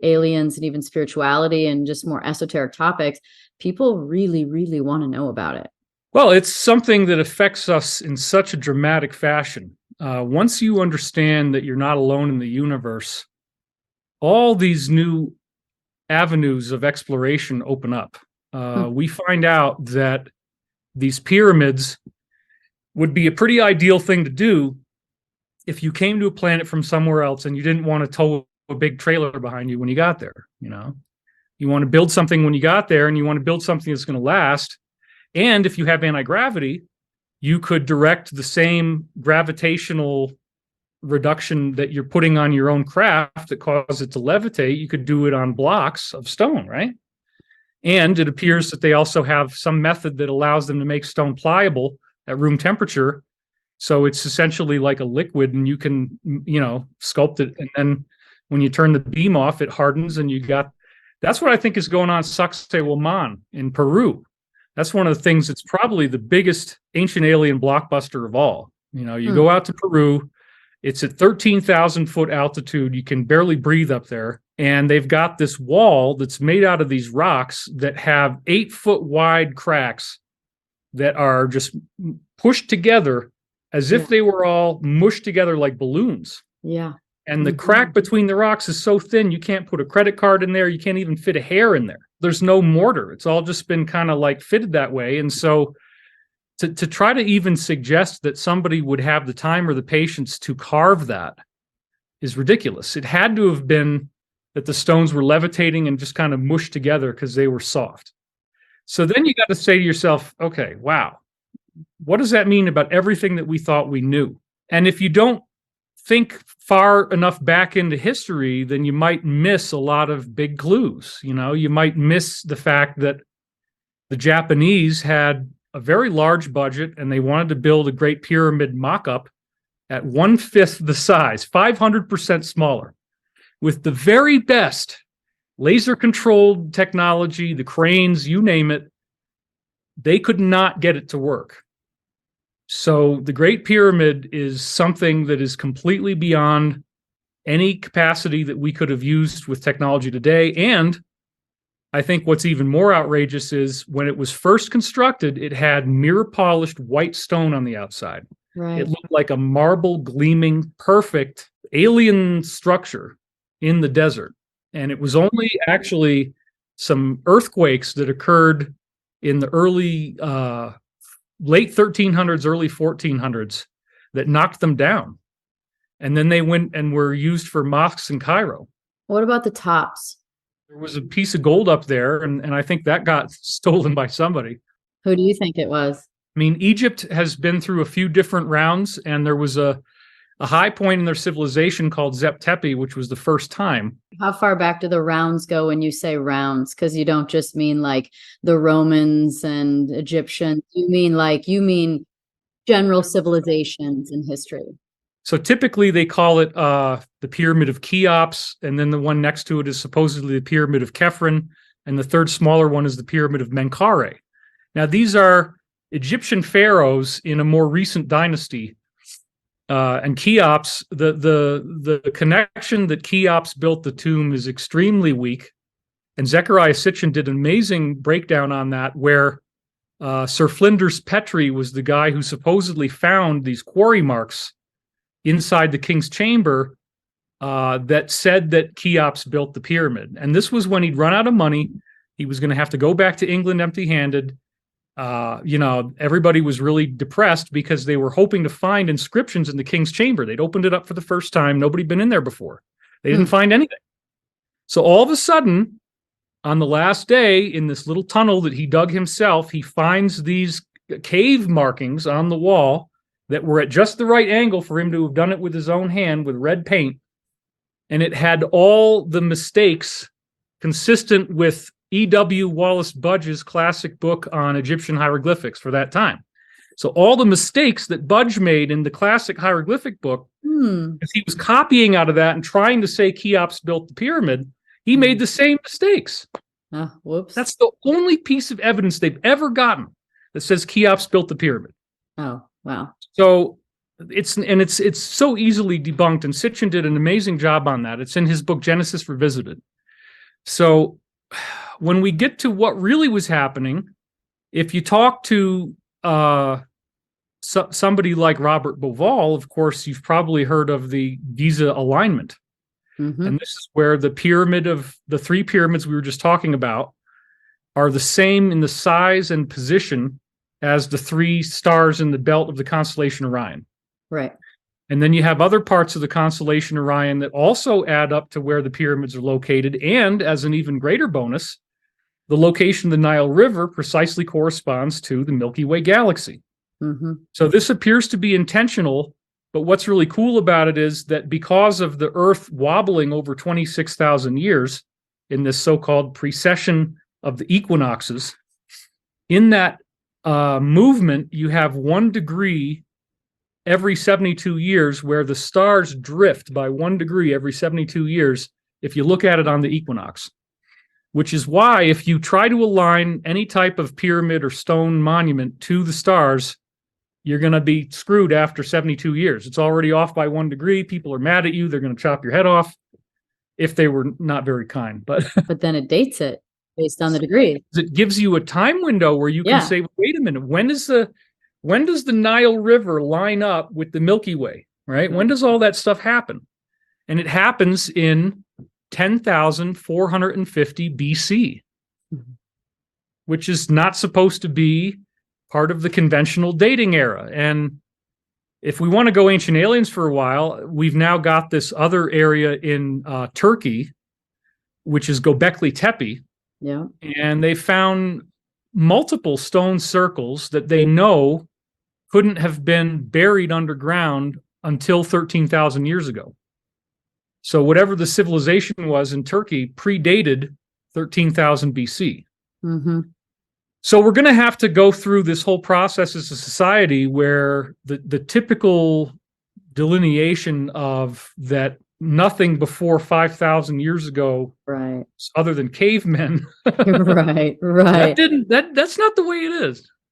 aliens and even spirituality and just more esoteric topics, people really, really want to know about it. Well, it's something that affects us in such a dramatic fashion. Once you understand that you're not alone in the universe, all these new avenues of exploration open up. We find out that these pyramids would be a pretty ideal thing to do if you came to a planet from somewhere else and you didn't want to tow a big trailer behind you when you got there. You know, you want to build something when you got there, and you want to build something that's going to last. And if you have anti-gravity, you could direct the same gravitational reduction that you're putting on your own craft that causes it to levitate. You could do it on blocks of stone, right? And it appears that they also have some method that allows them to make stone pliable at room temperature. So it's essentially like a liquid, and you can, you know, sculpt it. And then when you turn the beam off, it hardens, and you got, that's what I think is going on Sacsayhuaman in Peru. That's one of the things that's probably the biggest ancient alien blockbuster of all. You know, you go out to Peru, it's at 13,000 foot altitude. You can barely breathe up there. And they've got this wall that's made out of these rocks that have 8-foot wide cracks that are just pushed together as if they were all mushed together like balloons. Yeah. And the crack between the rocks is so thin, you can't put a credit card in there. You can't even fit a hair in there. There's no mortar. It's all just been kind of like fitted that way. And so to try to even suggest that somebody would have the time or the patience to carve that is ridiculous. It had to have been that the stones were levitating and just kind of mushed together because they were soft. So then you got to say to yourself, okay, wow, what does that mean about everything that we thought we knew? And if you don't think far enough back into history, then you might miss a lot of big clues. You know, you might miss the fact that the Japanese had a very large budget and they wanted to build a Great Pyramid mock-up at 1/5 the size, 500% smaller, with the very best laser-controlled technology, the cranes, you name it. They could not get it to work. So the Great Pyramid is something that is completely beyond any capacity that we could have used with technology today. And I think what's even more outrageous is when it was first constructed, it had mirror-polished white stone on the outside. Right. It looked like a marble, gleaming, perfect alien structure in the desert. And it was only actually some earthquakes that occurred in the early late 1300s, early 1400s that knocked them down. And then they went and were used for mosques in Cairo. What about the tops? There was a piece of gold up there, and I think that got stolen by somebody. Who do you think it was? I mean, Egypt has been through a few different rounds, and there was a high point in their civilization called Zep Tepi, which was the first time. How far back do the rounds go when you say rounds? Because you don't just mean like the Romans and Egyptians. You mean general civilizations in history. So typically they call it the Pyramid of Cheops, and then the one next to it is supposedly the Pyramid of Khephren, and the third smaller one is the Pyramid of Menkaure. Now these are Egyptian pharaohs in a more recent dynasty. And Cheops, the connection that Cheops built the tomb is extremely weak. And Zechariah Sitchin did an amazing breakdown on that, where Sir Flinders Petrie was the guy who supposedly found these quarry marks inside the king's chamber that said that Cheops built the pyramid. And this was when he'd run out of money. He was going to have to go back to England empty-handed. You know, everybody was really depressed because they were hoping to find inscriptions in the king's chamber. They'd opened it up for the first time. Nobody had been in there before. They didn't find anything. So all of a sudden, on the last day, in this little tunnel that he dug himself, he finds these cave markings on the wall that were at just the right angle for him to have done it with his own hand with red paint. And it had all the mistakes consistent with E.W. Wallace Budge's classic book on Egyptian hieroglyphics for that time. So all the mistakes that Budge made in the classic hieroglyphic book, as he was copying out of that and trying to say Cheops built the pyramid, he made the same mistakes. Whoops. That's the only piece of evidence they've ever gotten that says Cheops built the pyramid. Oh, wow. So it's so easily debunked, and Sitchin did an amazing job on that. It's in his book Genesis Revisited. So when we get to what really was happening, if you talk to somebody like Robert Bauval, of course, you've probably heard of the Giza alignment. And this is where the three pyramids we were just talking about are the same in the size and position as the three stars in the belt of the constellation Orion. Right. And then you have other parts of the constellation Orion that also add up to where the pyramids are located. And as an even greater bonus, the location of the Nile River precisely corresponds to the Milky Way galaxy. So this appears to be intentional, but what's really cool about it is that because of the Earth wobbling over 26,000 years in this so-called precession of the equinoxes, in that movement, you have 1 degree every 72 years where the stars drift by 1 degree every 72 years if you look at it on the equinox. Which is why if you try to align any type of pyramid or stone monument to the stars, you're going to be screwed after 72 years. It's already off by 1 degree. People are mad at you. They're going to chop your head off if they were not very kind. But then it dates it based on the degrees. It gives you a time window where you can say, wait a minute, when does the Nile River line up with the Milky Way, right? When does all that stuff happen? And it happens in 10,450 BC, which is not supposed to be part of the conventional dating era. And if we want to go ancient aliens for a while, we've now got this other area in Turkey, which is Göbekli Tepe. Yeah. And they found multiple stone circles that they know couldn't have been buried underground until 13,000 years ago. So whatever the civilization was in Turkey predated 13,000 BC. So we're going to have to go through this whole process as a society where the typical delineation of that nothing before 5,000 years ago, right, other than cavemen, right, that's not the way it is.